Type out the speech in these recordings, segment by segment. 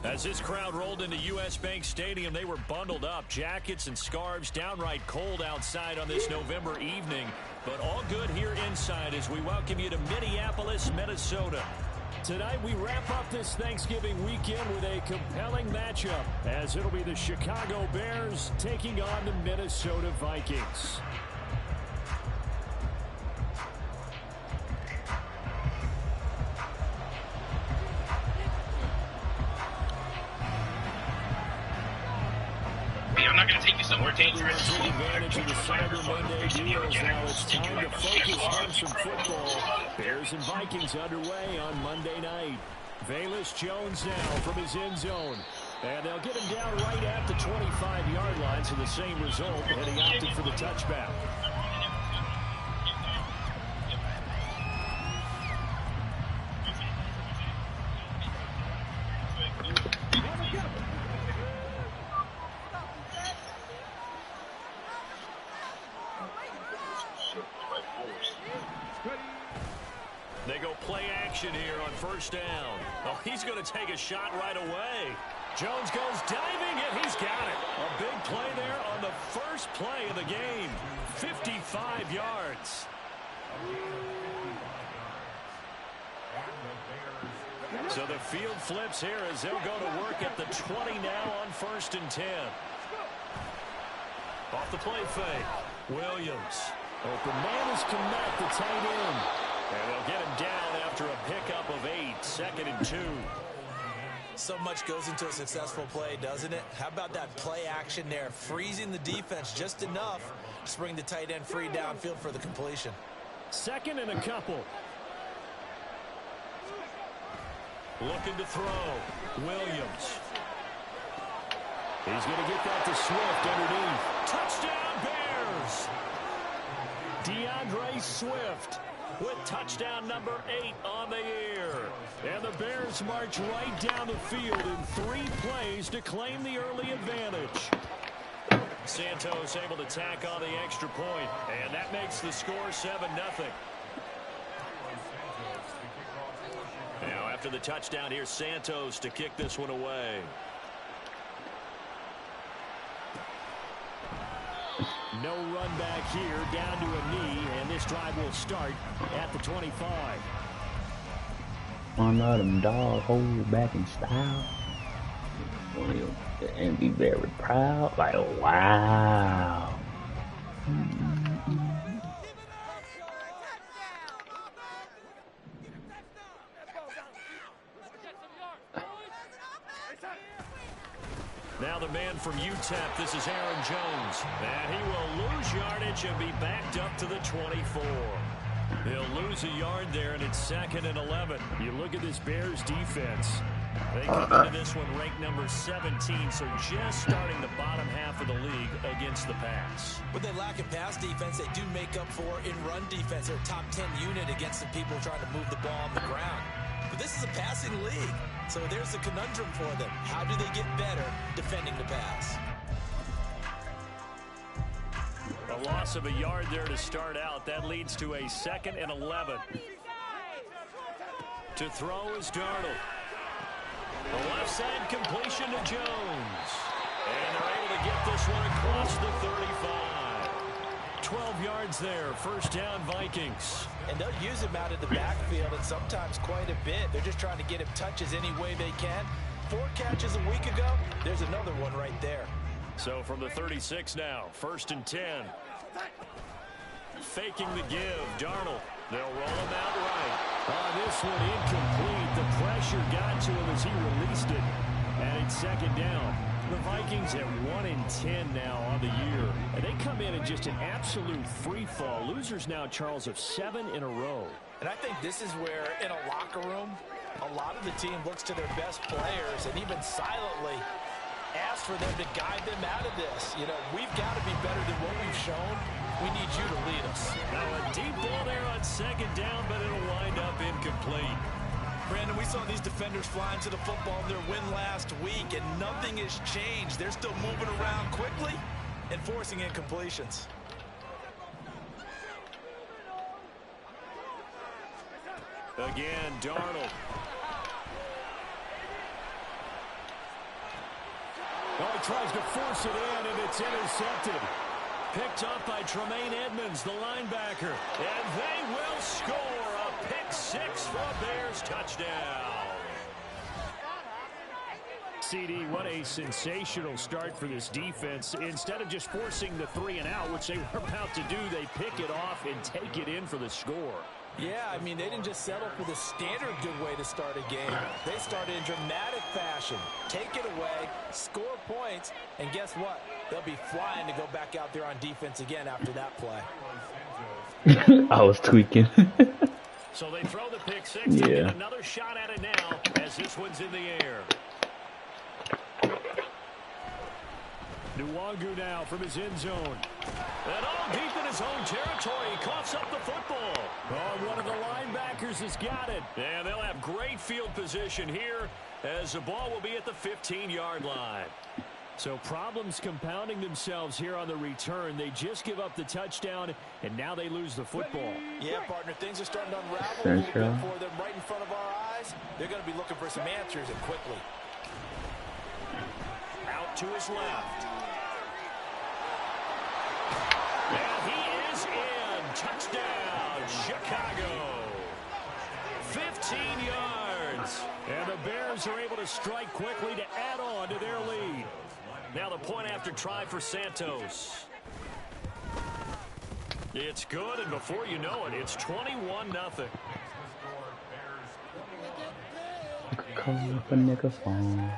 As this crowd rolled into U.S. Bank Stadium, they were bundled up, jackets and scarves, downright cold outside on this November evening. But all good here inside as we welcome you to Minneapolis, Minnesota. Tonight we wrap up this Thanksgiving weekend with a compelling matchup, as it'll be the Chicago Bears taking on the Minnesota Vikings. I'm not going to take you somewhere dangerous. Take advantage of the Cyber Monday deals. Now it's time to focus on some football. Bears and Vikings underway on Monday night. Velus Jones now from his end zone. And they'll get him down right at the 25-yard line, so the same result, and he opted for the touchback. They go play action here on first down. Oh, he's going to take a shot right away. Jones goes diving, and he's got it. A big play there on the first play of the game. 55 yards. So the field flips here as they'll go to work at the 20 now on 1st and 10. Off the play fake. Williams. Open man is Kmet, the tight end. And they'll get him down after a pickup of 8, 2nd and 2. So much goes into a successful play, doesn't it? How about that play action there? Freezing the defense just enough to bring the tight end free downfield for the completion. 2nd and a couple. Looking to throw. Williams. He's going to get that to Swift underneath. Touchdown, Bears! DeAndre Swift with touchdown number 8 on the year. And the Bears march right down the field in 3 plays to claim the early advantage. Santos able to tack on the extra point, and that makes the score 7-0. Now after the touchdown, here's Santos to kick this one away. No run back here, down to a knee, and this drive will start at the 25. One of them dog hold back in style. And be very proud. Like, wow. Now the man from UTEP, this is Aaron Jones. And he will lose yardage and be backed up to the 24. He'll lose a yard there, and it's 2nd and 11. You look at this Bears defense. They come into this one ranked number 17, so just starting the bottom half of the league against the pass. With their lack of pass defense, they do make up for in run defense. They're a top 10 unit against the people trying to move the ball on the ground. But this is a passing league, so there's a conundrum for them. How do they get better defending the pass? A loss of a yard there to start out. That leads to a 2nd and 11. To throw is Darnold. The left side completion to Jones. And they're able to get this one across the 35. 12 yards there. First down, Vikings. And they'll use him out of the backfield, and sometimes quite a bit. They're just trying to get him touches any way they can. 4 catches a week ago. There's another one right there. So from the 36 now, 1st and 10. Faking the give, Darnold. They'll roll him out right. This one incomplete. The pressure got to him as he released it. And it's 2nd down. The Vikings at 1-10 now on the year. And they come in just an absolute free fall. Losers now, Charles, of 7 in a row. And I think this is where, in a locker room, a lot of the team looks to their best players and even silently asks for them to guide them out of this. You know, we've got to be better than what we've shown. We need you to lead us. Now a deep ball there on 2nd down, but it'll wind up incomplete. Brandon, we saw these defenders flying to the football in their win last week, and nothing has changed. They're still moving around quickly and forcing incompletions. Again, Darnold. Oh, he tries to force it in, and it's intercepted. Picked up by Tremaine Edmonds, the linebacker. And they will score a pick six for a Bears touchdown. CD, what a sensational start for this defense. Instead of just forcing the 3 and out, which they were about to do, they pick it off and take it in for the score. Yeah, I mean, they didn't just settle for the standard good way to start a game. They started in dramatic fashion. Take it away, score points, and guess what? They'll be flying to go back out there on defense again after that play. I was tweaking. So they throw the pick six. Yeah. They get another shot at it now as this one's in the air. Nwangu now from his end zone. And all deep in his own territory. He coughs up the football. Oh, one of the linebackers has got it. And they'll have great field position here as the ball will be at the 15-yard line. So problems compounding themselves here on the return. They just give up the touchdown, and now they lose the football. Yeah, partner, things are starting to unravel a little bit for them right in front of our eyes. They're going to be looking for some answers, and quickly. Out to his left. And he is in. Touchdown, Chicago. 15 yards. And the Bears are able to strike quickly to add on to their lead. Now the point after try for Santos. It's good, and before you know it, it's 21-0. Call up a nigga phone.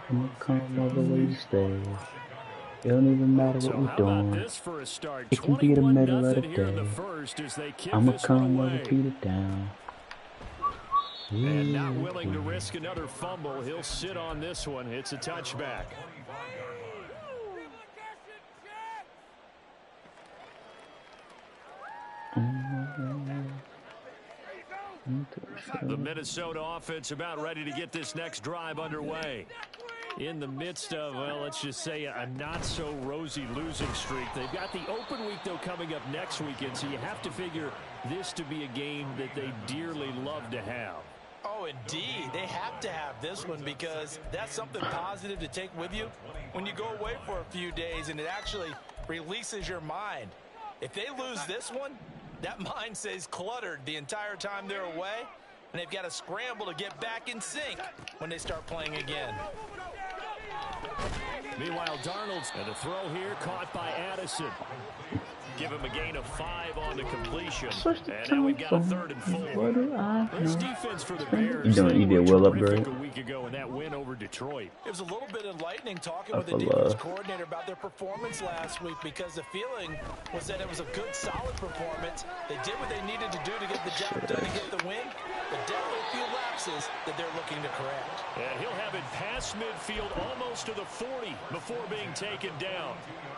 I'm gonna come over where you stay. It don't even matter what we're doing. It can be the middle of the day. I'ma come over to the down. And not willing to risk another fumble, he'll sit on this one. It's a touchback. The Minnesota offense about ready to get this next drive underway. In the midst of, well, let's just say a not-so-rosy losing streak. They've got the open week, though, coming up next weekend, so you have to figure this to be a game that they dearly love to have. Oh, indeed. They have to have this one because that's something positive to take with you when you go away for a few days, and it actually releases your mind. If they lose this one, that mind stays cluttered the entire time they're away, and they've got to scramble to get back in sync when they start playing again. Meanwhile, Darnold's and the throw here caught by Addison. Give him a gain of 5 on the completion. And now we've got a 3rd and 4. This defense for the Bears, you did well upgrade a week ago in that win over Detroit. It was a little bit enlightening talking with the defense coordinator about their performance last week because the feeling was that it was a good, solid performance. They did what they needed to do to get the job done and get the win, but definitely a few lapses that they're looking to correct. And he'll have it past midfield almost to the 40 before being taken down.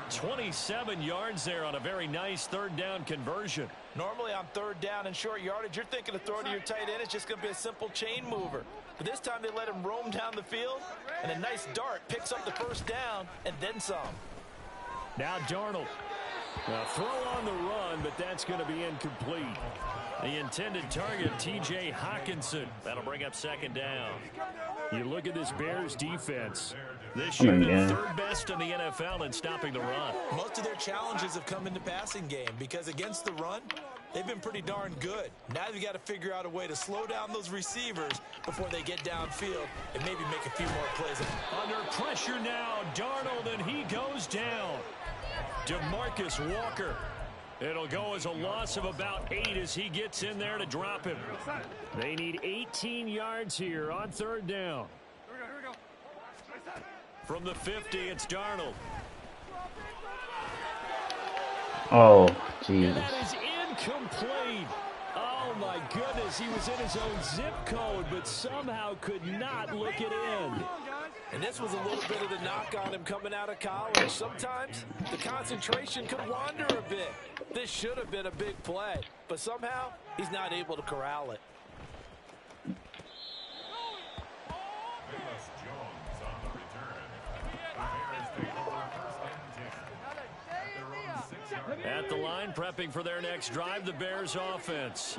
27 yards there on a very nice 3rd down conversion. Normally on 3rd down and short yardage, you're thinking of throwing to your tight end. It's just going to be a simple chain mover. But this time they let him roam down the field, and a nice dart picks up the 1st down and then some. Now Darnold. A throw on the run, but that's going to be incomplete. The intended target, T.J. Hawkinson. That'll bring up 2nd down. You look at this Bears defense. This year, they're 3rd best in the NFL in stopping the run. Most of their challenges have come in the passing game because against the run, they've been pretty darn good. Now they've got to figure out a way to slow down those receivers before they get downfield and maybe make a few more plays. Under pressure now, Darnold, and he goes down. DeMarcus Walker. It'll go as a loss of about 8 as he gets in there to drop him. They need 18 yards here on 3rd down. From the 50, it's Darnold. Oh, jeez. And that is incomplete. Oh, my goodness. He was in his own zip code, but somehow could not look it in. And this was a little bit of the knock on him coming out of college. Sometimes the concentration could wander a bit. This should have been a big play, but somehow he's not able to corral it. At the line, prepping for their next drive, the Bears offense.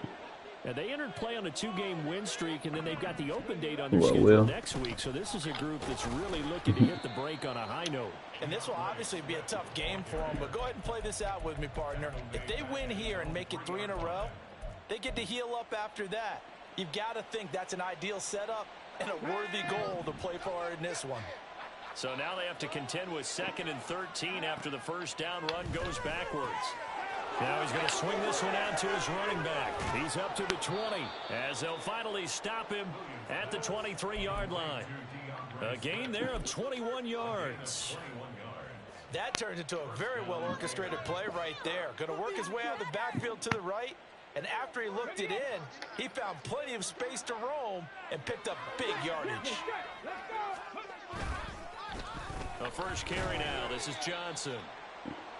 And they entered play on a 2-game win streak, and then they've got the open date on their schedule next week. So this is a group that's really looking to hit the break on a high note. And this will obviously be a tough game for them, but go ahead and play this out with me, partner. If they win here and make it 3 in a row, they get to heal up after that. You've got to think that's an ideal setup and a worthy goal to play for in this one. So now they have to contend with 2nd and 13 after the first down run goes backwards. Now he's going to swing this one out to his running back. He's up to the 20 as they'll finally stop him at the 23-yard line. A gain there of 21 yards. That turned into a very well-orchestrated play right there. Going to work his way out of the backfield to the right. And after he looked it in, he found plenty of space to roam and picked up big yardage. A first carry now. This is Johnson.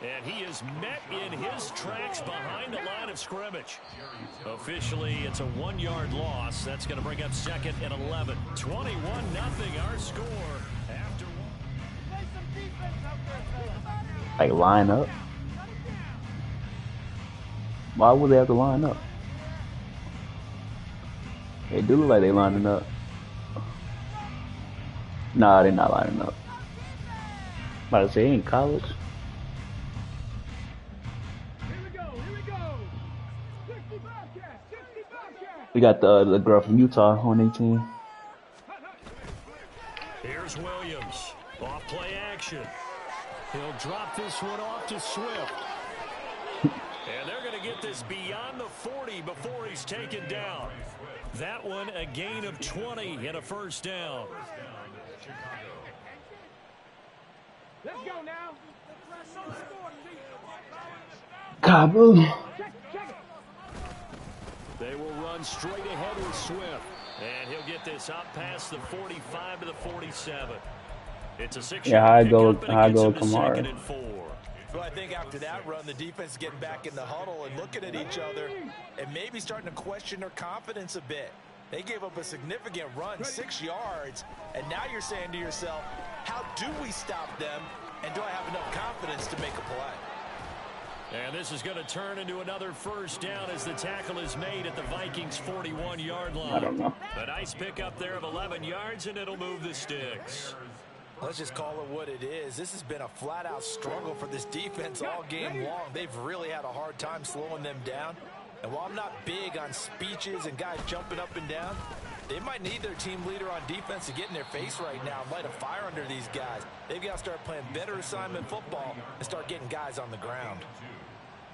And he is met in his tracks behind the line of scrimmage. Officially, it's a 1-yard loss. That's going to bring up 2nd and 11. 21-0 our score after one. Like line up? Why would they have to line up? They do look like they lining up. Nah, they're not lining up. I'm about to say, in college. We got the girl from Utah on 18. Here's Williams. Off play action. He'll drop this one off to Swift. And they're going to get this beyond the 40 before he's taken down. That one a gain of 20 and a first down. Let's go now. KyBlue. They will run straight ahead with Swift. And he'll get this up past the 45 to the 47. It's a 6-yard Yeah, I go tomorrow. Well, I think after that run, the defense is getting back in the huddle and looking at each other and maybe starting to question their confidence a bit. They gave up a significant run, 6 yards, and now you're saying to yourself, how do we stop them, and do I have enough confidence to make a play? And this is going to turn into another first down as the tackle is made at the Vikings' 41-yard line. I don't know. A nice pickup there of 11 yards, and it'll move the sticks. Let's just call it what it is. This has been a flat-out struggle for this defense all game long. They've really had a hard time slowing them down. And while I'm not big on speeches and guys jumping up and down, they might need their team leader on defense to get in their face right now and light a fire under these guys. They've got to start playing better assignment football and start getting guys on the ground.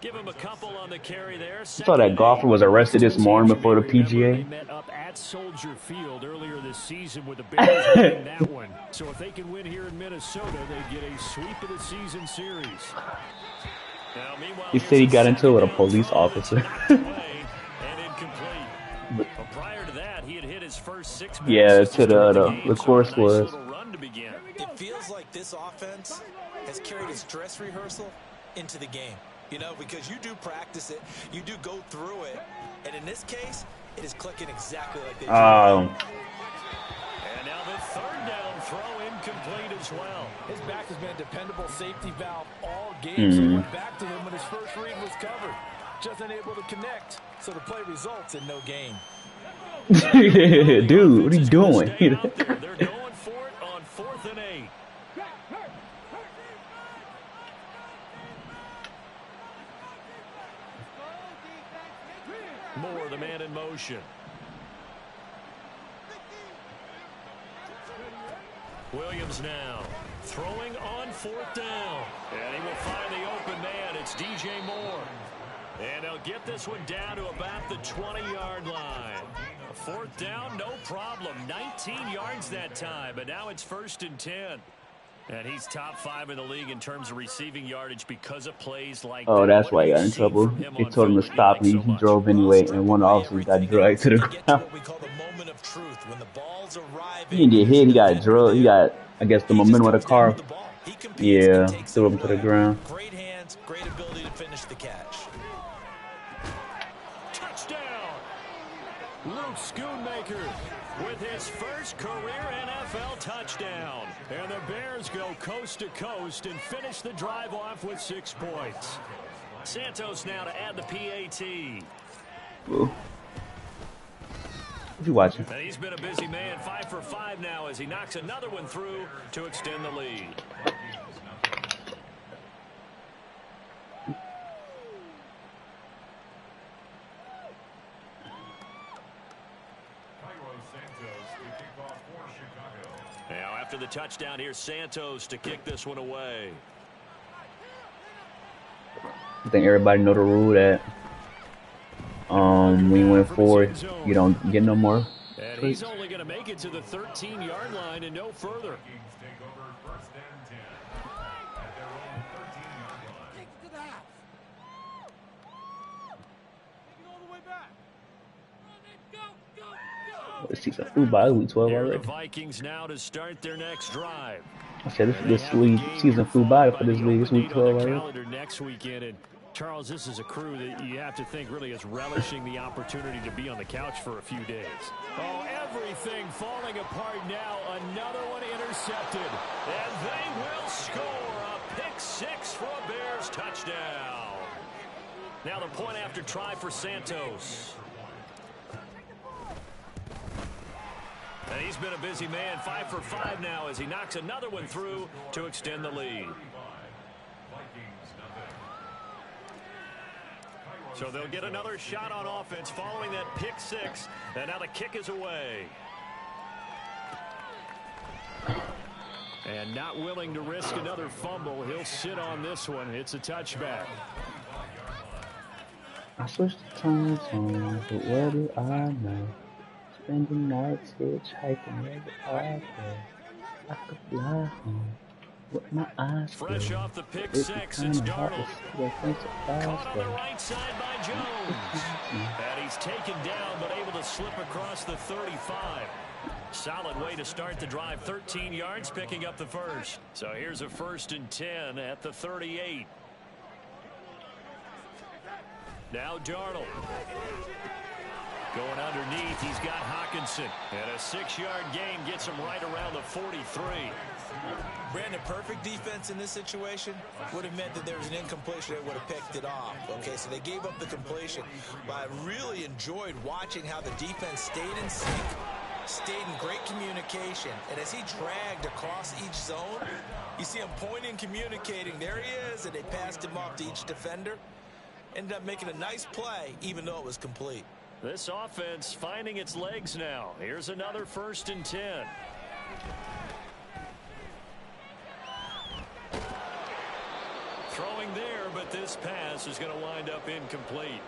Give him a couple on the carry there. I saw that golfer was arrested this morning before the PGA. They met up at Soldier Field earlier this season with the Bears winning that one. So if they can win here in Minnesota, they get a sweep of the season series. Now, He said he got into it with a police officer. and incomplete. But prior to that, he had hit his first 6 passes. Yeah, to the course was. It feels like this offense has carried its dress rehearsal into the game. You know, because you do practice it, you do go through it, and in this case, it is clicking exactly like they do. And now the 3rd down throw incomplete as well. His back has been a dependable safety valve all game, so he went back to him when his first read was covered. Just unable to connect, so the play results in no gain. Dude, what are you doing? They're going for it on 4th and 8. Moore, the man in motion. Williams now throwing on 4th down. And he will find the open man. It's DJ Moore. And they'll get this one down to about the 20-yard line. 4th down, no problem. 19 yards that time, but now it's 1st and 10. And he's top 5 in the league in terms of receiving yardage because of plays like that. Oh, that's why he got in trouble. They told him to stop, and he drove anyway, and one officer got dragged to the ground. He didn't get hit, he got drugged. He got, I guess, the momentum of the car. Yeah, threw him to the ground. Great hands, great ability to finish the catch. Touchdown! Luke Schoonmaker with his first career NFL touchdown. And the Bears go coast to coast and finish the drive off with 6 points. Santos now to add the PAT. Ooh. What you watching? And he's been a busy man, 5 for 5 now as he knocks another one through to extend the lead. Now after the touchdown, here's Santos to kick this one away. I think everybody know the rule that when you win 4, you don't get no more. And he's only going to make it to the 13-yard line and no further. This season flew by. Week 12 Here are already. the Vikings now to start their next drive. I said this league season flew by for this league. It's week 12 already. Calendar next weekend, and Charles, this is a crew that you have to think really is relishing the opportunity to be on the couch for a few days. Oh, everything falling apart now. Another one intercepted, and they will score a pick 6 for a Bears touchdown. Now the point after try for Santos. And he's been a busy man, 5 for 5 now as he knocks another one through to extend the lead. So they'll get another shot on offense following that pick 6, and now the kick is away. And not willing to risk another fumble, he'll sit on this one. It's a touchback. I switched the time zones, but what do I know? Spending nights hitchhiking every other day. I could fly home with my eyes closed. Fresh off the pick 6, it's Darnold. Caught on the right side by Jones. And he's taken down, but able to slip across the 35. Solid way to start the drive. 13 yards, picking up the first. So here's a 1st and 10 at the 38. Now Darnold. Going underneath, he's got Hawkinson. And a 6-yard gain gets him right around the 43. Brandon, perfect defense in this situation would have meant that there was an incompletion that would have picked it off. Okay, so they gave up the completion. But I really enjoyed watching how the defense stayed in sync, stayed in great communication. And as he dragged across each zone, you see him pointing, communicating. There he is, and they passed him off to each defender. Ended up making a nice play, even though it was complete. This offense finding its legs now. Here's another 1st and 10. Throwing there, but this pass is going to wind up incomplete.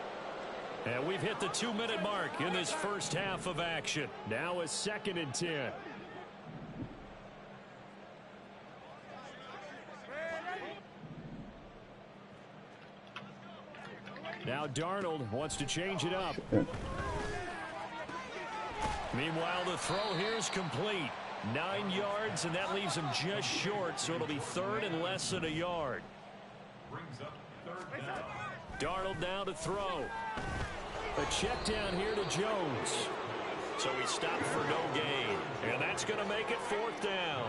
And we've hit the 2-minute mark in this first half of action. Now a 2nd and 10. Now Darnold wants to change it up. Meanwhile, the throw here is complete. 9 yards, and that leaves him just short, so it'll be 3rd and less than a yard. Darnold now to throw. A check down here to Jones. So he stopped for no gain, and that's going to make it 4th down.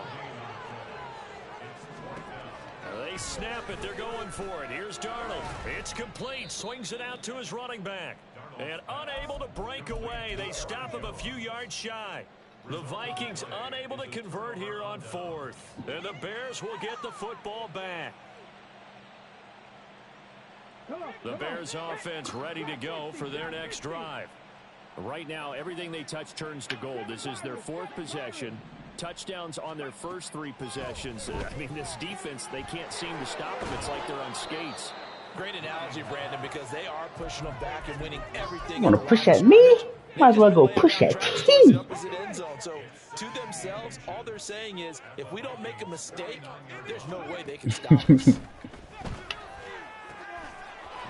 They snap it. They're going for it. Here's Darnold. It's complete. Swings it out to his running back. And unable to break away. They stop him a few yards shy. The Vikings unable to convert here on 4th. And the Bears will get the football back. The Bears offense ready to go for their next drive. Right now, everything they touch turns to gold. This is their 4th possession. Touchdowns on their first 3 possessions. I mean, this defense, they can't seem to stop them. It's like they're on skates. Great analogy, Brandon, because they are pushing them back and winning everything. You want to push at me? Might as well go push at team. So, to themselves, all they're saying is, if we don't make a mistake, there's no way they can stop us.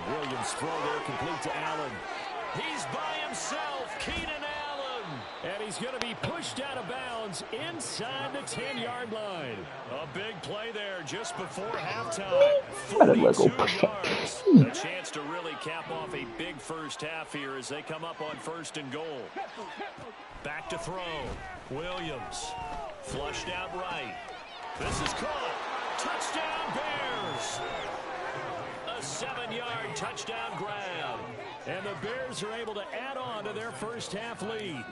Williams throw there complete to Allen. He's by himself, Keenan Allen. And he's going to be pushed out of bounds inside the 10-yard line. A big play there just before halftime. 42 yards. A chance to really cap off a big first half here as they come up on 1st and goal. Back to throw. Williams. Flushed out right. This is caught. Touchdown Bears. A 7-yard touchdown grab. And the Bears are able to add on to their first-half lead.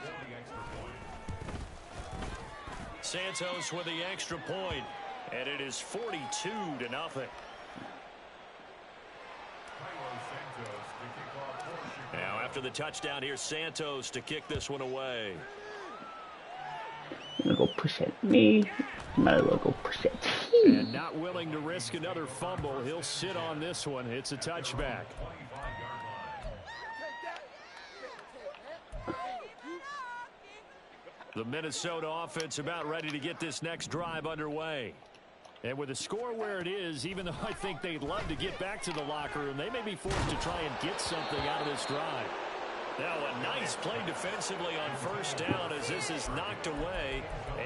Santos with the extra point, and it is 42-0. Now, after the touchdown, here's Santos to kick this one away. I'm gonna go push that knee. Might as well go push that knee. And not willing to risk another fumble, he'll sit on this one. It's a touchback. The Minnesota offense about ready to get this next drive underway. And with the score where it is, even though I think they'd love to get back to the locker room, they may be forced to try and get something out of this drive. Now a nice play defensively on first down as this is knocked away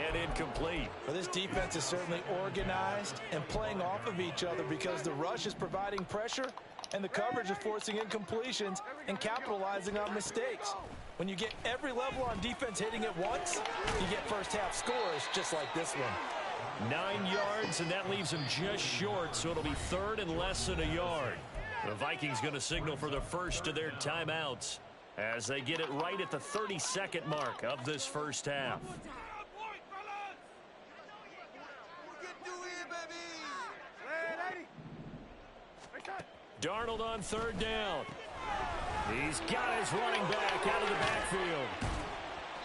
and incomplete. Well, this defense is certainly organized and playing off of each other because the rush is providing pressure and the coverage is forcing incompletions and capitalizing on mistakes. When you get every level on defense hitting at once, you get first half scores just like this one. 9 yards, and that leaves them just short, so it'll be third and less than a yard. The Vikings going to signal for the first of their timeouts as they get it right at the 32nd mark of this first half. Darnold on third down. He's got his running back out of the backfield.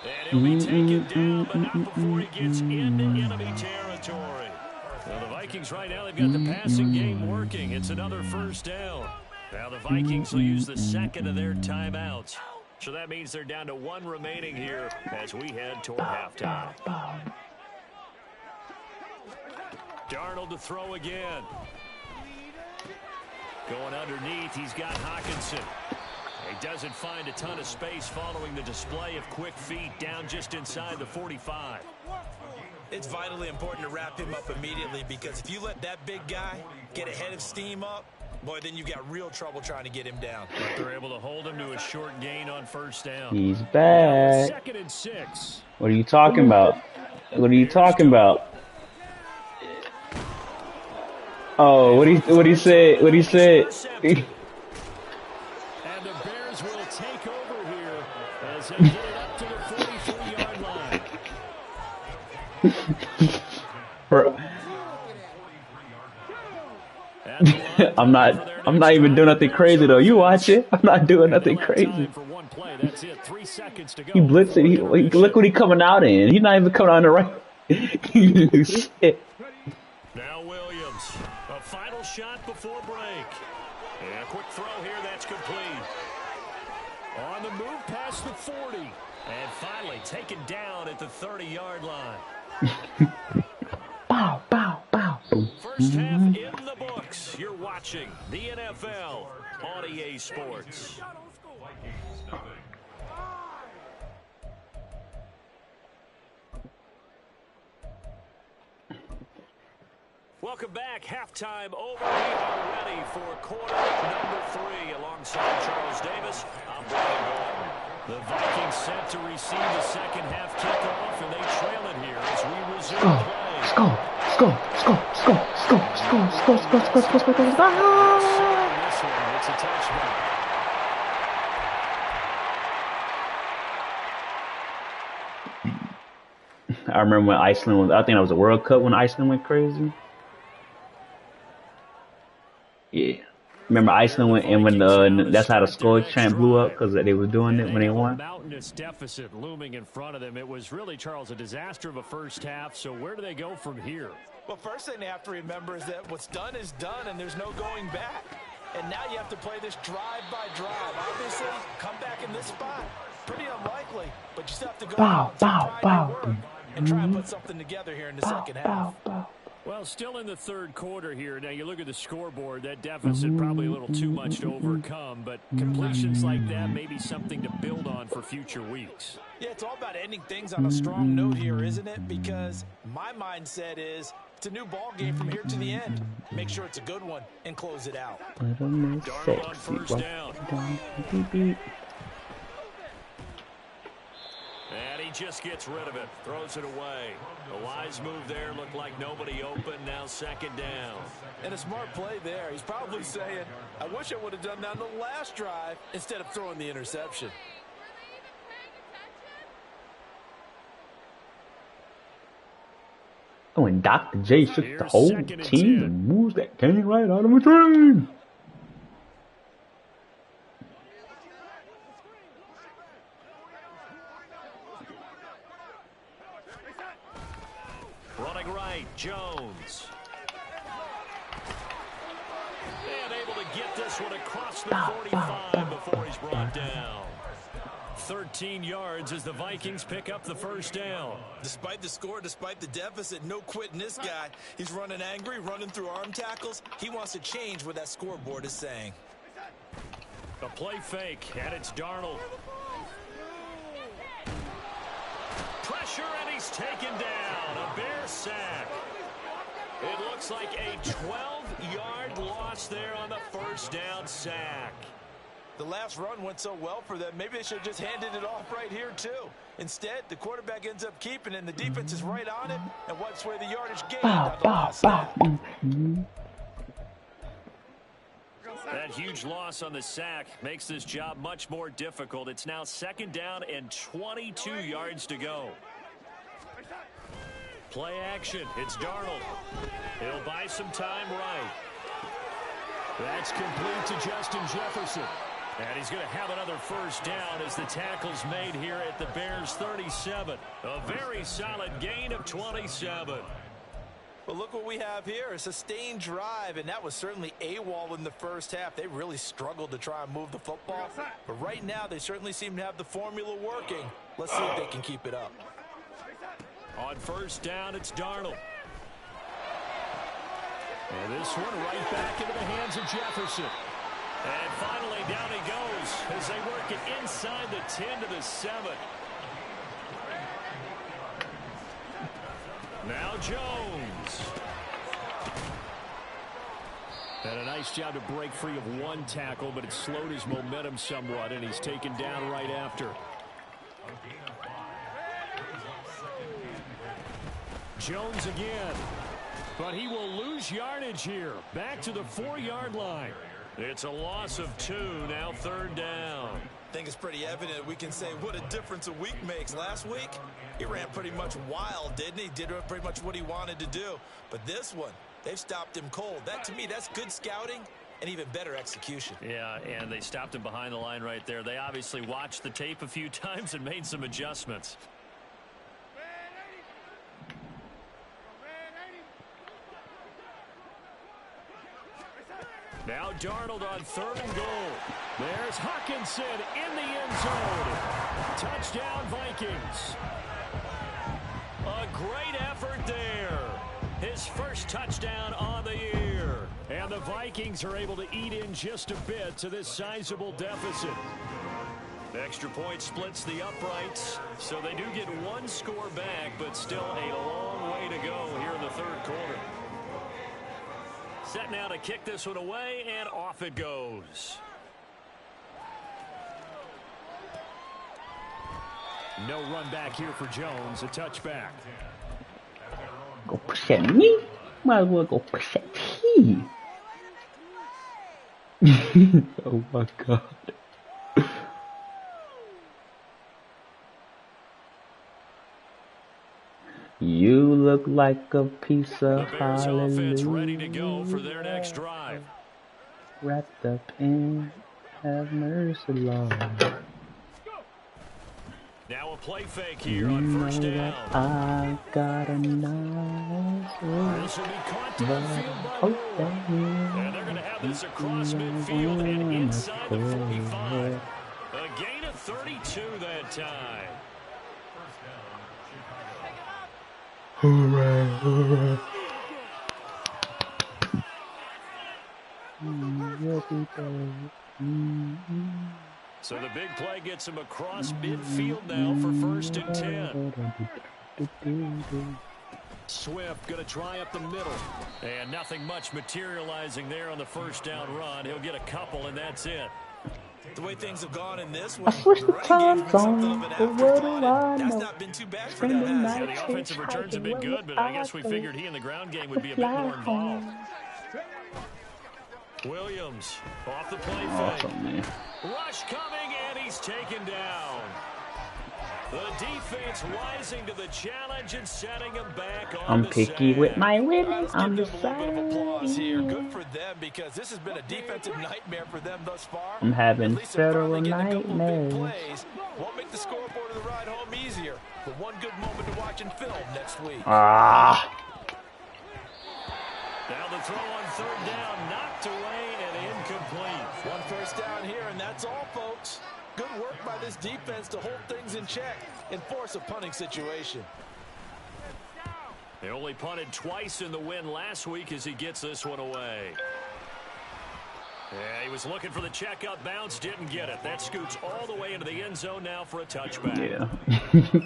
And he'll be taken down, but not before he gets into enemy territory. Well, the Vikings right now, they've got the passing game working. It's another first down. Now the Vikings will use the second of their timeouts. So that means they're down to one remaining here as we head toward halftime. Darnold to throw again. Going underneath, he's got Hockenson. He doesn't find a ton of space following the display of quick feet down just inside the 45. It's vitally important to wrap him up immediately because if you let that big guy get a head of steam up, boy, then you got real trouble trying to get him down. But they're able to hold him to a short gain on first down. He's back. Second and 6. What are you talking about? What are you talking about? Oh, what he said? What he said? And the Bears will take over here as they get it up to the 43-yard line. I'm not even doing nothing crazy though. You watch it. I'm not doing nothing crazy. That's it. 3 seconds to go. He blitzing. Look what he coming out in. He's not even coming out in the right. Shit. Now Williams, a final shot before break. And a quick throw here, that's complete. On the move past the 40. And finally taken down at the 30-yard line. Bow, bow, bow. First half in the books. You're watching the NFL on EA Sports. Welcome back. Halftime over. We are ready for quarter number 3 alongside Charles Davis. I'm Brian Gordon. The Vikings set to receive the second half kickoff, and they trail it here as we resume play. Let's go. Let's go. Let's go. Let's go. Let's go. Let's go. Let's go. Let's go. Let's go. Let's go. Let's go. This one, it's a touchback. I remember when Iceland was, I think that was the World Cup when Iceland went crazy. Yeah. Remember Iceland went, and when that's how the Skull chant blew up because they were doing it when they won. Mountainous deficit looming in front of them. It was really, Charles, a disaster of a first half. So where do they go from here? Well, first thing they have to remember is that what's done is done, and there's no going back. And now you have to play this drive by drive. Obviously, come back in this spot, pretty unlikely, but you still have to go out and try and put something together here in the second half. Well, still in the third quarter here. Now, you look at the scoreboard, that deficit probably a little too much to overcome, but completions like that may be something to build on for future weeks. Yeah, it's all about ending things on a strong note here, isn't it? Because my mindset is it's a new ball game from here to the end. Make sure it's a good one and close it out. Darnold on first down. And he just gets rid of it. Throws it away. A wise move there. Looked like nobody open. Now second down. And a smart play there. He's probably saying, I wish I would have done that on the last drive instead of throwing the interception. Oh, and Dr. J shook the whole team and moves that thing right out of a train. Running right, Jones. And able to get this one across the 45 before he's brought down. 13 yards as the Vikings pick up the first down. Despite the score, despite the deficit, no quitting this guy. He's running angry, running through arm tackles. He wants to change what that scoreboard is saying. A play fake, and it's Darnold. Pressure, and he's taken down. A Bear sack. It looks like a 12-yard loss there on the first down sack. The last run went so well for them. Maybe they should have just handed it off right here, too. Instead, the quarterback ends up keeping it, and the defense is right on it and wipes away the yardage gain on the last snap. That huge loss on the sack makes this job much more difficult. It's now second down and 22 yards to go. Play action. It's Darnold. He'll buy some time right. That's complete to Justin Jefferson. And he's going to have another first down as the tackle's made here at the Bears' 37. A very solid gain of 27. But look what we have here, a sustained drive, and that was certainly AWOL in the first half. They really struggled to try and move the football. But right now, they certainly seem to have the formula working. Let's see if they can keep it up. On first down, it's Darnold. And this one right back into the hands of Jefferson. And finally, down he goes as they work it inside the 10 to the 7. Now Jones. And a nice job to break free of one tackle, but it slowed his momentum somewhat, and he's taken down right after. Jones again. But he will lose yardage here. Back to the 4-yard line. It's a loss of 2, now third down. I think it's pretty evident we can say what a difference a week makes. Last week, he ran pretty much wild, didn't he? Did pretty much what he wanted to do. But this one, they've stopped him cold. That, to me, that's good scouting and even better execution. Yeah, and they stopped him behind the line right there. They obviously watched the tape a few times and made some adjustments. Now Darnold on 3rd and goal. There's Hawkinson in the end zone. Touchdown Vikings. A great effort there. His first touchdown on the year. And the Vikings are able to eat in just a bit to this sizable deficit. Extra point splits the uprights, so they do get one score back, but still a long way to go here in the third quarter. Set now to kick this one away, and off it goes. No run back here for Jones, a touchback. Go push that me? Might as well go push that T. Oh my God. You look like a piece of the Bears offense ready to go hallelujah. for their next drive. Wrapped up in have mercy, Lord. Now a play fake here on first down. I got a nice This will be caught downfield by Moore. And they're going to have this across midfield and inside the 45. A gain of 32 that time. Hooray, hooray. So the big play gets him across midfield now for 1st and 10. Swift going to try up the middle. And nothing much materializing there on the first down run. He'll get a couple, and that's it. The way things have gone in this I one, switched the the running game's time been something zone, of an but what do afterthought, I and that's know? not been too bad for them, Spending has Yeah, it? nights the offensive returns have hitchhiking, been where good, would but I I guess we go figured he in the ground game would to be a bit fly more involved. home? Williams off the play Awesome, fake. man. Rush coming, and he's taken down. The defense rising to the challenge and setting him back on I'm the picky sack. with my All right, women. let's I'm give them a little bit of applause here. Good deciding. for them because this has been a defensive nightmare for them thus far. I'm having At least they're federal finally getting a couple of big nightmares. plays. Won't make the scoreboard of the ride home easier, but one good moment to watch in film next week. Ah. Now the throw on third down, knocked away and incomplete. One first down here, and that's all, folks. Good work by this defense to hold things in check and force a punting situation. They only punted twice in the win last week as he gets this one away. Yeah, he was looking for the checkup bounce, didn't get it. That scoots all the way into the end zone now for a touchback. Yeah.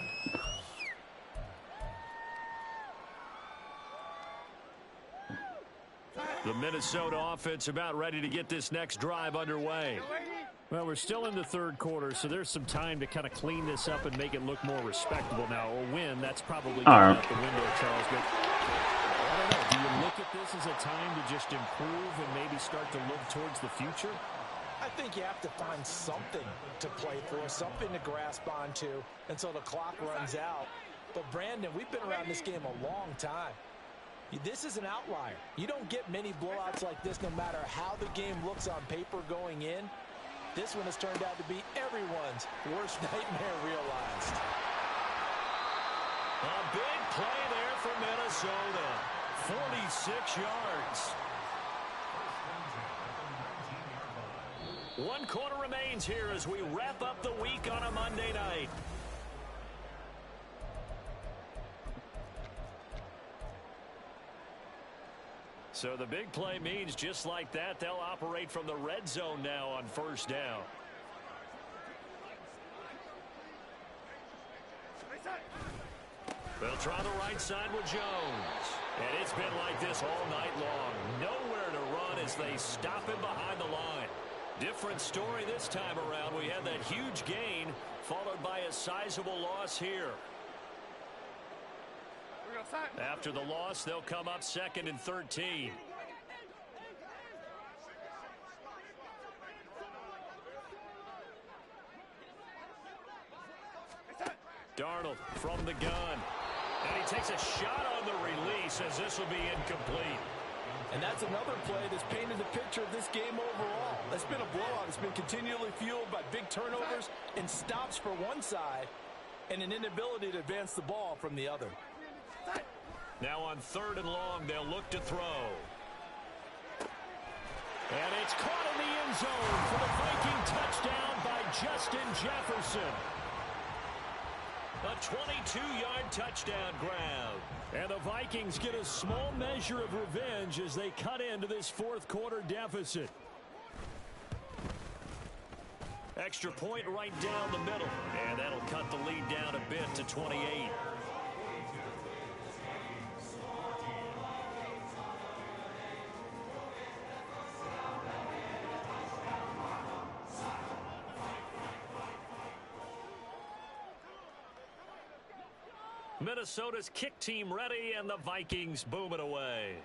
The Minnesota offense about ready to get this next drive underway. Well, we're still in the third quarter, so there's some time to kind of clean this up and make it look more respectable. Now, a win, that's probably going out the window, Charles. But I don't know. Do you look at this as a time to just improve and maybe start to look towards the future? I think you have to find something to play for, something to grasp onto until the clock runs out. But, Brandon, we've been around this game a long time. This is an outlier. You don't get many blowouts like this no matter how the game looks on paper going in. This one has turned out to be everyone's worst nightmare realized. A big play there for Minnesota. 46 yards. 1 quarter remains here as we wrap up the week on a Monday night. So the big play means just like that, they'll operate from the red zone now on first down. They'll try the right side with Jones. And it's been like this all night long. Nowhere to run as they stop him behind the line. Different story this time around. We had that huge gain followed by a sizable loss here. After the loss, they'll come up 2nd and 13. Darnold from the gun. And he takes a shot on the release as this will be incomplete. And that's another play that's painted the picture of this game overall. That's been a blowout. It's been continually fueled by big turnovers and stops for one side and an inability to advance the ball from the other. Now on 3rd and long, they'll look to throw. And it's caught in the end zone for the Viking touchdown by Justin Jefferson. A 22-yard touchdown grab. And the Vikings get a small measure of revenge as they cut into this 4th quarter deficit. Extra point right down the middle. And that'll cut the lead down a bit to 28. Minnesota's kick team ready, and the Vikings boom it away.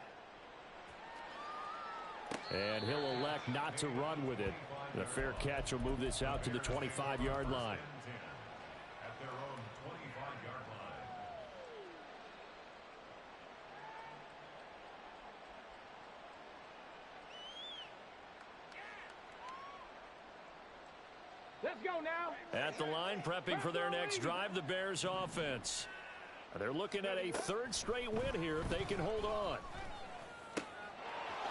And he'll elect not to run with it. The fair catch will move this out to the 25-yard line. Let's go now. At the line, prepping for their next drive, the Bears offense. They're looking at a 3rd straight win here if they can hold on.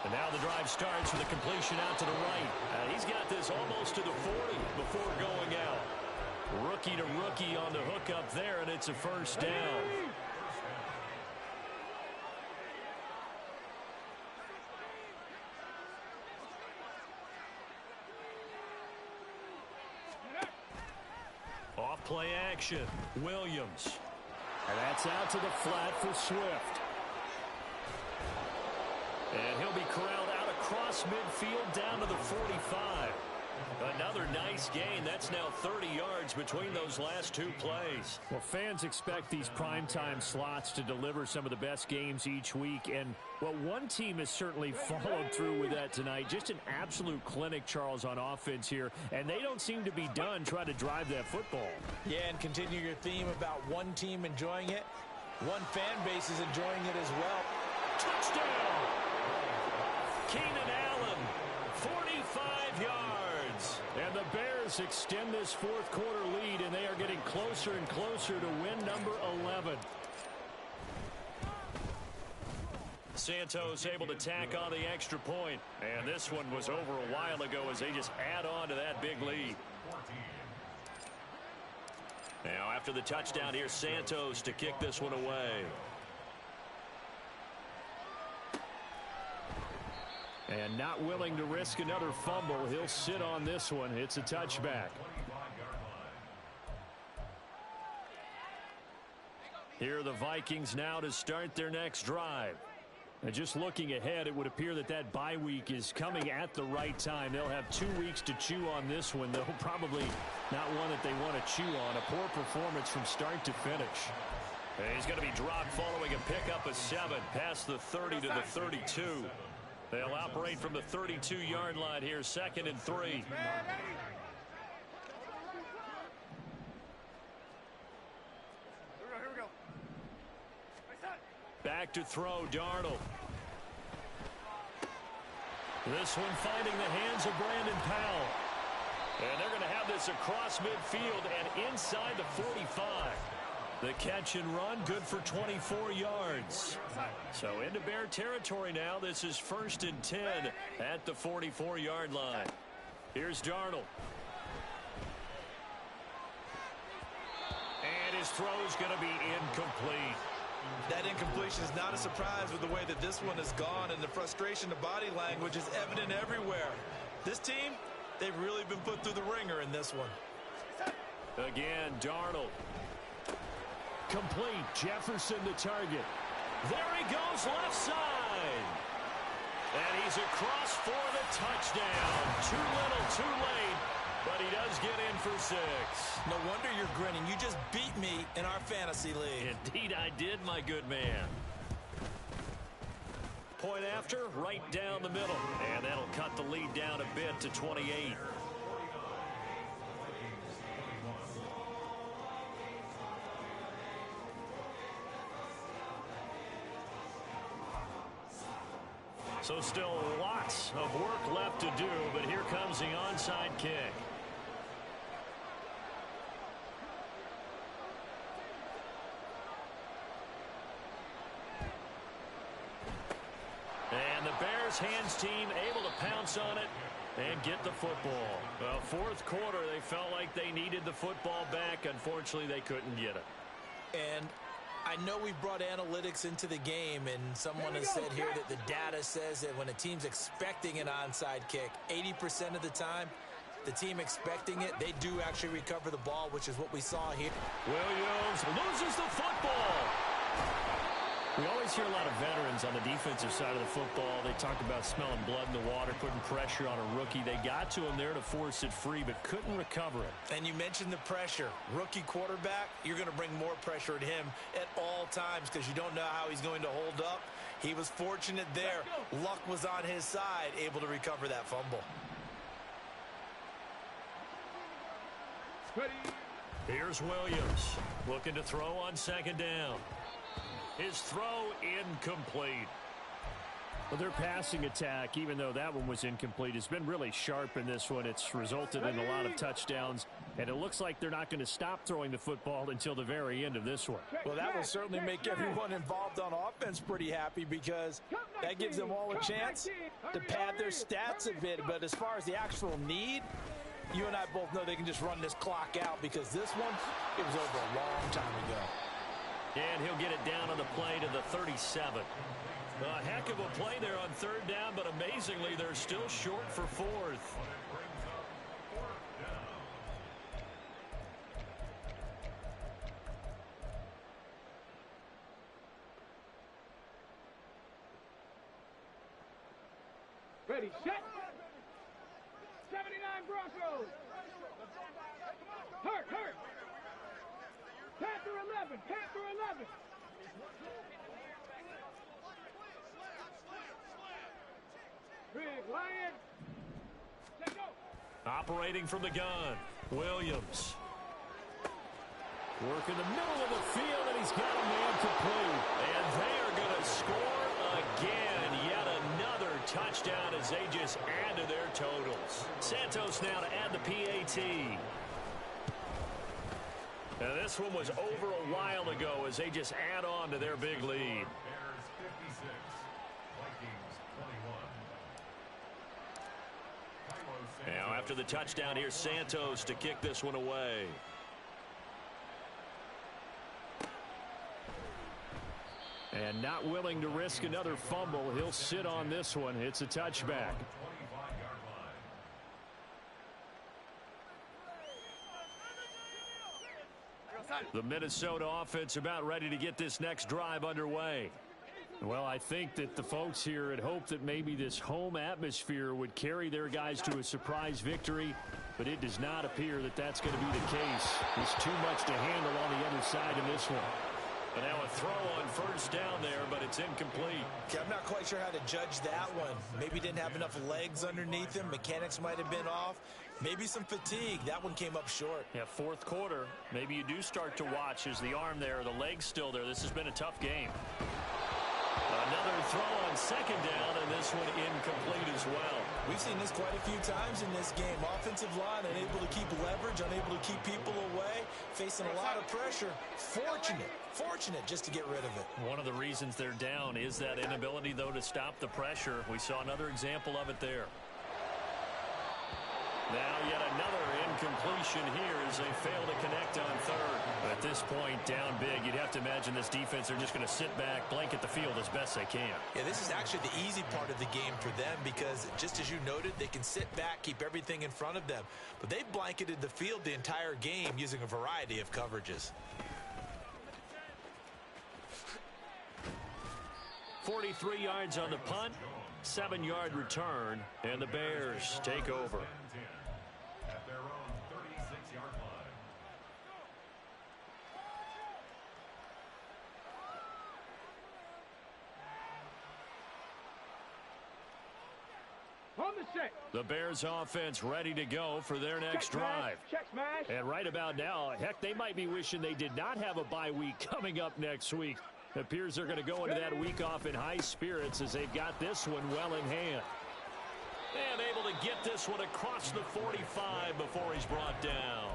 And now the drive starts with a completion out to the right. He's got this almost to the 40 before going out. Rookie to rookie on the hook up there, and it's a first down. Off play action. Williams. And that's out to the flat for Swift. And he'll be corralled out across midfield down to the 45. Another nice gain. That's now 30 yards between those last two plays. Well, fans expect these primetime slots to deliver some of the best games each week. And, well, one team has certainly followed through with that tonight. Just an absolute clinic, Charles, on offense here. And they don't seem to be done trying to drive that football. Yeah, and continue your theme about one team enjoying it. One fan base is enjoying it as well. Touchdown! Keenan Allen, 45 yards. And the Bears extend this fourth quarter lead, and they are getting closer and closer to win number 11. Santos able to tack on the extra point. And this one was over a while ago as they just add on to that big lead. Now after the touchdown, here's Santos to kick this one away. And not willing to risk another fumble. He'll sit on this one. It's a touchback. Here are the Vikings now to start their next drive. And just looking ahead, it would appear that that bye week is coming at the right time. They'll have 2 weeks to chew on this one, though probably not one that they want to chew on. A poor performance from start to finish. And he's going to be dropped following a pickup of 7 past the 30 to the 32. They'll operate from the 32-yard line here, 2nd and 3. Here we go. Back to throw, Darnold. This one finding the hands of Brandon Powell. And they're going to have this across midfield and inside the 45. The catch and run, good for 24 yards. So into Bear territory now. This is 1st and 10 at the 44-yard line. Here's Darnold. And his throw's going to be incomplete. That incompletion is not a surprise with the way that this one has gone, and the frustration, the body language is evident everywhere. This team, they've really been put through the ringer in this one. Again, Darnold. Complete. Jefferson the target. There he goes, left side. And he's across for the touchdown. Too little, too late. But he does get in for 6. No wonder you're grinning. You just beat me in our fantasy league. Indeed I did, my good man. Point after, right down the middle. And that'll cut the lead down a bit to 28. So still lots of work left to do, but here comes the onside kick. And the Bears hands team able to pounce on it and get the football. Well, fourth quarter, they felt like they needed the football back. Unfortunately, they couldn't get it. And I know we've brought analytics into the game, and someone has said here that the data says that when a team's expecting an onside kick, 80% of the time, the team expecting it, they do actually recover the ball, which is what we saw here. Williams loses the football. We always hear a lot of veterans on the defensive side of the football. They talk about smelling blood in the water, putting pressure on a rookie. They got to him there to force it free, but couldn't recover it. And you mentioned the pressure. Rookie quarterback, you're going to bring more pressure at him at all times because you don't know how he's going to hold up. He was fortunate there. Luck was on his side, able to recover that fumble. Here's Williams looking to throw on 2nd down. His throw incomplete. Well, their passing attack, even though that one was incomplete, has been really sharp in this one. It's resulted in a lot of touchdowns, and it looks like they're not going to stop throwing the football until the very end of this one. Well, that will certainly make everyone involved on offense pretty happy because that gives them all a chance to pad their stats a bit. But as far as the actual need, you and I both know they can just run this clock out because this one, it was over a long time ago. And he'll get it down on the play to the 37. A heck of a play there on 3rd down, but amazingly, they're still short for 4th. Ready, set. 79 Broncos. Hurt. Panther 11. Big Lion. Let's go. Operating from the gun, Williams. Work in the middle of the field, and he's got a man complete. And they are going to score again. Yet another touchdown as they just add to their totals. Santos now to add the PAT. And this one was over a while ago as they just add on to their big lead. Now after the touchdown, here's Santos to kick this one away. And not willing to risk another fumble, he'll sit on this one. It's a touchback. The Minnesota offense about ready to get this next drive underway. Well, I think that the folks here had hoped that maybe this home atmosphere would carry their guys to a surprise victory, but it does not appear that that's going to be the case. There's too much to handle on the other side of this one. And now a throw on first down there, but it's incomplete. Okay, I'm not quite sure how to judge that one. Maybe didn't have enough legs underneath him. Mechanics might have been off. Maybe some fatigue. That one came up short. Yeah, fourth quarter. Maybe you do start to watch as the arm there, the leg's still there. This has been a tough game. Another throw on second down, and this one incomplete as well. We've seen this quite a few times in this game. Offensive line unable to keep leverage, unable to keep people away, facing a lot of pressure. Fortunate just to get rid of it. One of the reasons they're down is that inability, though, to stop the pressure. We saw another example of it there. Now yet another incompletion here as they fail to connect on third. But at this point, down big, you'd have to imagine this defense are just going to sit back, blanket the field as best they can. Yeah, this is actually the easy part of the game for them because, just as you noted, they can sit back, keep everything in front of them. But they've blanketed the field the entire game using a variety of coverages. 43 yards on the punt, 7-yard return, and the Bears take over. At their own 36-yard On the set. The Bears offense ready to go for their next drive. Check smash. And right about now, heck, they might be wishing they did not have a bye week coming up next week. It appears they're going to go into that week off in high spirits as they've got this one well in hand. And able to get this one across the 45 before he's brought down.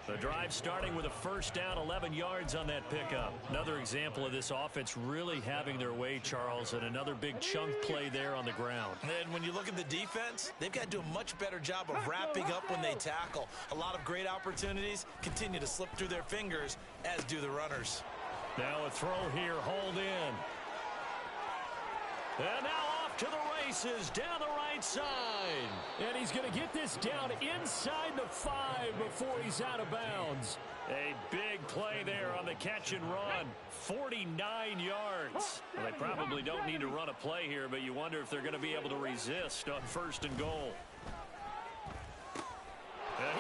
The drive starting with a first down, 11 yards on that pickup. Another example of this offense really having their way, Charles, and another big chunk play there on the ground. And when you look at the defense, they've got to do a much better job of wrapping up when they tackle. A lot of great opportunities continue to slip through their fingers, as do the runners. Now a throw here, hold in. And now off to the races, down the right side. And he's going to get this down inside the 5 before he's out of bounds. A big play there on the catch and run. 49 yards. Well, they probably don't need to run a play here, but you wonder if they're going to be able to resist on first and goal.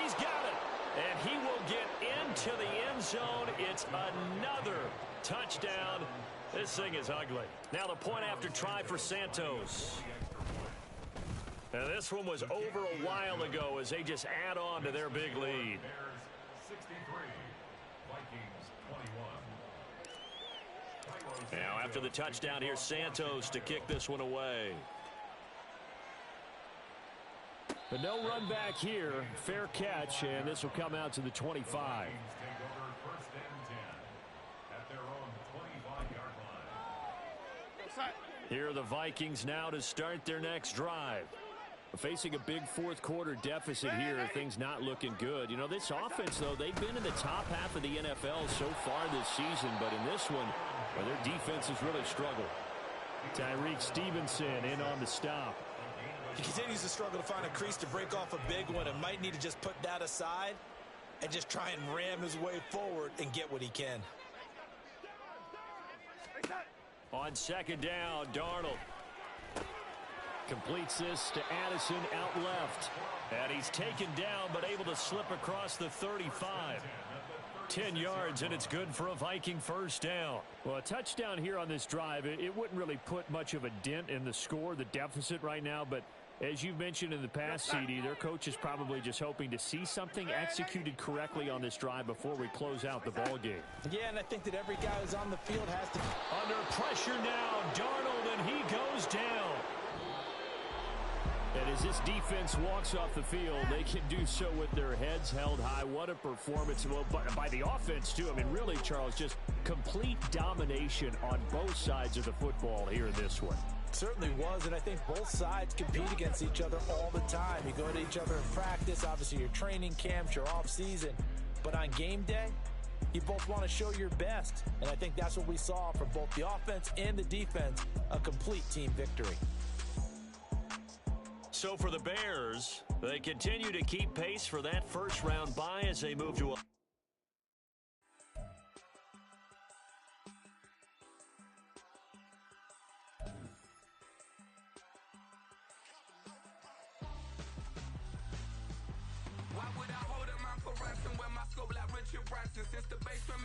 He's got it. And he will get into the end zone. It's another touchdown. This thing is ugly. Now the point after try for Santos. And this one was over a while ago as they just add on to their big lead. 63, Vikings 21. Now after the touchdown, here's Santos to kick this one away. But no run back here. Fair catch, and this will come out to the 25. Here are the Vikings now to start their next drive. Facing a big fourth quarter deficit here, things not looking good. You know, this offense, though, they've been in the top half of the NFL so far this season, but in this one, well, their defense has really struggled. Tyreek Stevenson in on the stop. He continues to struggle to find a crease to break off a big one and might need to just put that aside and just try and ram his way forward and get what he can. On second down, Darnold. Completes this to Addison out left. And he's taken down, but able to slip across the 35. 10 yards, and it's good for a Viking first down. Well, a touchdown here on this drive, it wouldn't really put much of a dent in the score, the deficit right now, but as you've mentioned in the past, CD, their coach is probably just hoping to see something executed correctly on this drive before we close out the ball game. Yeah, and I think that every guy who's on the field has to... Under pressure now, Darnold, and he goes down. And as this defense walks off the field, they can do so with their heads held high. What a performance. Well, by the offense, too. I mean, really, Charles, just complete domination on both sides of the football here in this one. Certainly was, and I think both sides compete against each other all the time. You go to each other in practice, obviously your training camps, your off-season. But on game day, you both want to show your best. And I think that's what we saw from both the offense and the defense, a complete team victory. So for the Bears, they continue to keep pace for that first-round bye as they move to a... Why would I hold a man for ransom when my scope like Richard Branson? Since the basement